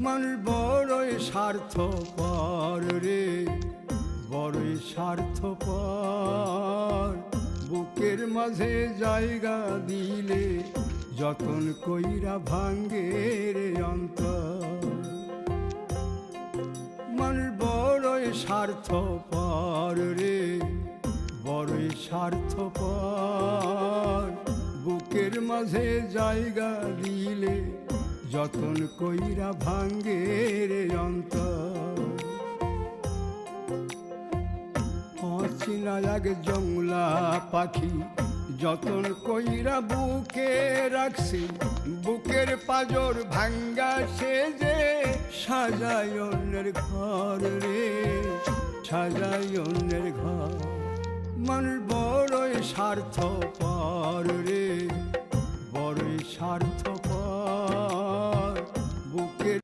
মানুষ বড়ই স্বার্থপর রে, বড়ই স্বার্থপর। বুকের মাঝে জায়গা দিলে যতন কইরা ভাঙ্গে রে অন্তর। মানুষ বড়ই স্বার্থপর রে, বড়ই স্বার্থপর। বুকের মাঝে জায়গা দিলে যতন কইরা ভাঙ্গে রে অন্তর। অচিনা এক জংলা পাখি যতন কইরা বুকে রাখছি, বুকের পাজর ভাঙ্গা সে যে সাজায় অন্যের ঘর রে, সাজায় অন্যের ঘর। মানুষ বড়ই স্বার্থপর রে, বড়ই স্বার্থপর। বুকের